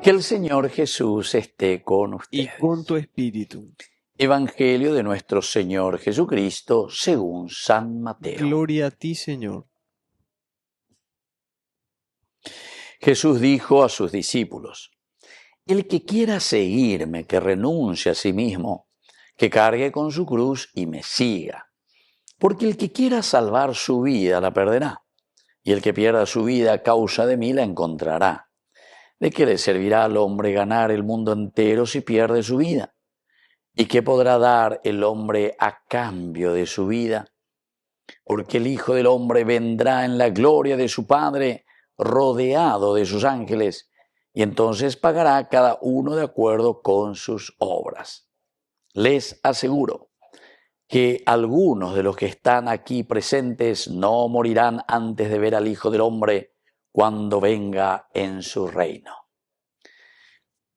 Que el Señor Jesús esté con y ustedes. con tu espíritu. Evangelio de nuestro Señor Jesucristo según San Mateo. Gloria a ti, Señor. Jesús dijo a sus discípulos: el que quiera seguirme, que renuncie a sí mismo, que cargue con su cruz y me siga. Porque el que quiera salvar su vida la perderá, y el que pierda su vida a causa de mí la encontrará. ¿De qué le servirá al hombre ganar el mundo entero si pierde su vida? ¿Y qué podrá dar el hombre a cambio de su vida? Porque el Hijo del Hombre vendrá en la gloria de su Padre, rodeado de sus ángeles, y entonces pagará a cada uno de acuerdo con sus obras. Les aseguro que algunos de los que están aquí presentes no morirán antes de ver al Hijo del Hombre cuando venga en su reino.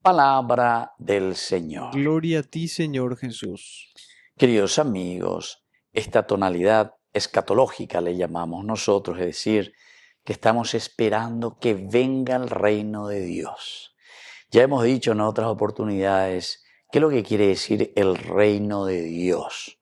Palabra del Señor. Gloria a ti, Señor Jesús. Queridos amigos, esta tonalidad escatológica le llamamos nosotros, es decir, que estamos esperando que venga el reino de Dios. Ya hemos dicho en otras oportunidades qué es lo que quiere decir el reino de Dios.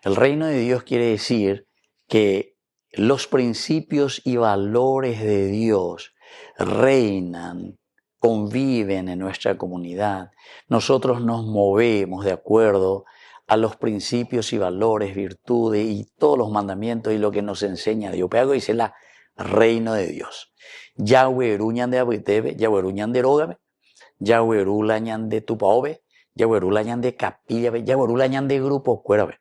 El reino de Dios quiere decir que los principios y valores de Dios reinan, conviven en nuestra comunidad. Nosotros nos movemos de acuerdo a los principios y valores, virtudes y todos los mandamientos y lo que nos enseña Dios. Pero dice la reino de Dios. Yahweh ruñan de abitebe, Yahweh ruñan de rógame, Yahweh rulañan de tupaobe, Yahweh rulañan de capilla, Yahweh rulañan de grupo cuerabe.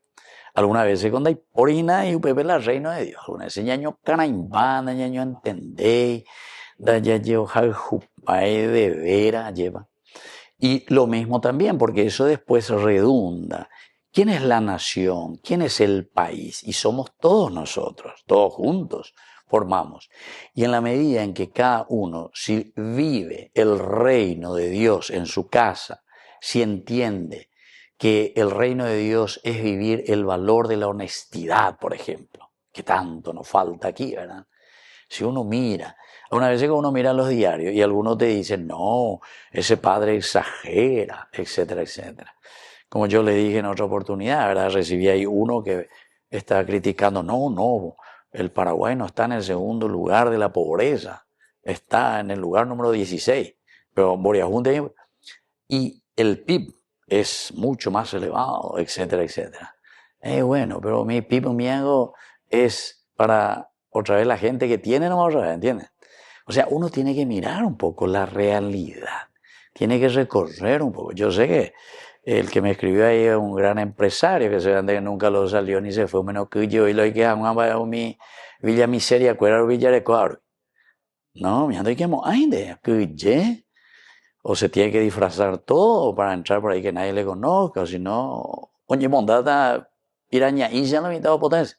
Algunas veces cuando hay porina y upebe la reino de Dios. Algunas veces ñaño canaimbana, ñaño entendé, da ya yo jupae de vera lleva. Y lo mismo también, porque eso después redunda. ¿Quién es la nación? ¿Quién es el país? Y somos todos nosotros, todos juntos formamos. Y en la medida en que cada uno, si vive el reino de Dios en su casa, si entiende que el reino de Dios es vivir el valor de la honestidad, por ejemplo, que tanto nos falta aquí, ¿verdad? Si uno mira, una vez que uno mira los diarios y algunos te dicen, no, ese padre exagera, etcétera, etcétera. Como yo le dije en otra oportunidad, ¿verdad? Recibí ahí uno que estaba criticando, no, el Paraguay no está en el segundo lugar de la pobreza, está en el lugar número 16, pero Boriajunte y el PIB es mucho más elevado, etcétera, etcétera. Bueno, pero mi PIB mío es para otra vez la gente que tiene, no otra vez, ¿entiendes? O sea, uno tiene que mirar un poco la realidad, tiene que recorrer un poco. Yo sé que el que me escribió ahí es un gran empresario, que se ve que nunca lo salió ni se fue menos que yo, y lo que a mi Villa Miseria, Cuera Villa de Cuadro. No, me ando que ainda, que o se tiene que disfrazar todo para entrar por ahí que nadie le conozca, o si no, oye, mondata, piraña, y ya no me potencia.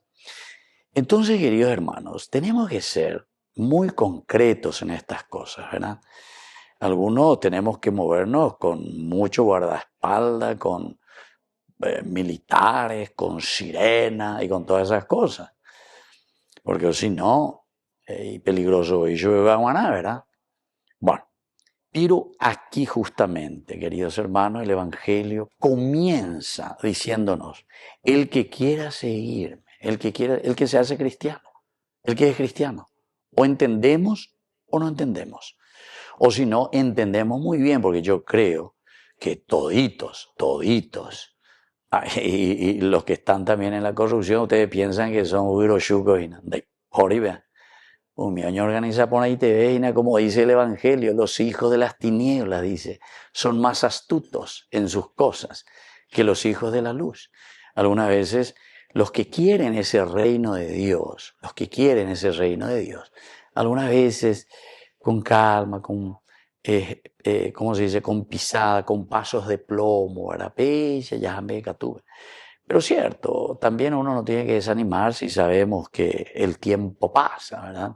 Entonces, queridos hermanos, tenemos que ser muy concretos en estas cosas, ¿verdad? Algunos tenemos que movernos con mucho guardaespaldas, con militares, con sirena y con todas esas cosas. Porque si no, es peligroso y llueve a ¿verdad? Bueno, pero aquí justamente, queridos hermanos, el Evangelio comienza diciéndonos, el que quiera seguirme, el que se hace cristiano, el que es cristiano, o entendemos o no entendemos. O si no, entendemos muy bien, porque yo creo que toditos, y los que están también en la corrupción, ustedes piensan que son uirochucos y no, horrible. Mi año organiza por ahí te ve, como dice el Evangelio, los hijos de las tinieblas, dice, son más astutos en sus cosas que los hijos de la luz. Algunas veces los que quieren ese reino de Dios, algunas veces con calma, con, ¿cómo se dice?, con pisada, con pasos de plomo, ya me catuve. Pero cierto, también uno no tiene que desanimar si sabemos que el tiempo pasa, ¿verdad?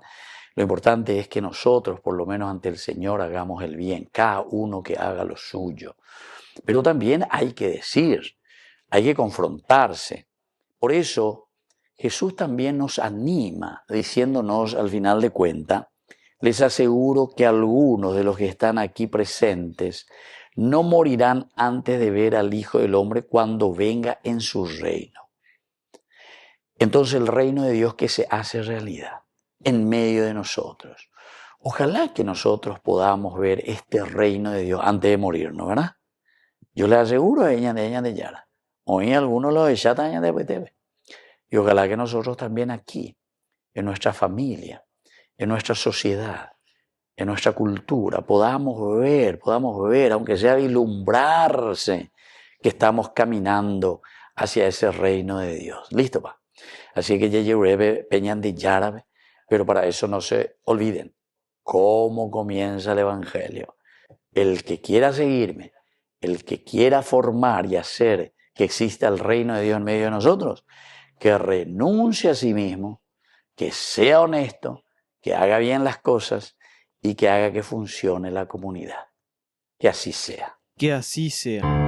Lo importante es que nosotros, por lo menos ante el Señor, hagamos el bien, cada uno que haga lo suyo. Pero también hay que decir, hay que confrontarse. Por eso Jesús también nos anima, diciéndonos al final de cuentas, Les aseguro que algunos de los que están aquí presentes no morirán antes de ver al Hijo del Hombre cuando venga en su reino. Entonces el reino de Dios que se hace realidad en medio de nosotros. Ojalá que nosotros podamos ver este reino de Dios antes de morirnos, ¿verdad? Yo les aseguro a ella de Yara. Hoy algunos lo de Chata de PTV. Y ojalá que nosotros también aquí, en nuestra familia, en nuestra sociedad, en nuestra cultura, podamos ver, aunque sea vislumbrarse, que estamos caminando hacia ese reino de Dios. ¿Listo, pa? Así que ya lleve peñan de Yárabe, pero para eso no se olviden cómo comienza el Evangelio. El que quiera seguirme, el que quiera formar y hacer que exista el reino de Dios en medio de nosotros, que renuncie a sí mismo, que sea honesto, que haga bien las cosas y que haga que funcione la comunidad. Que así sea. Que así sea.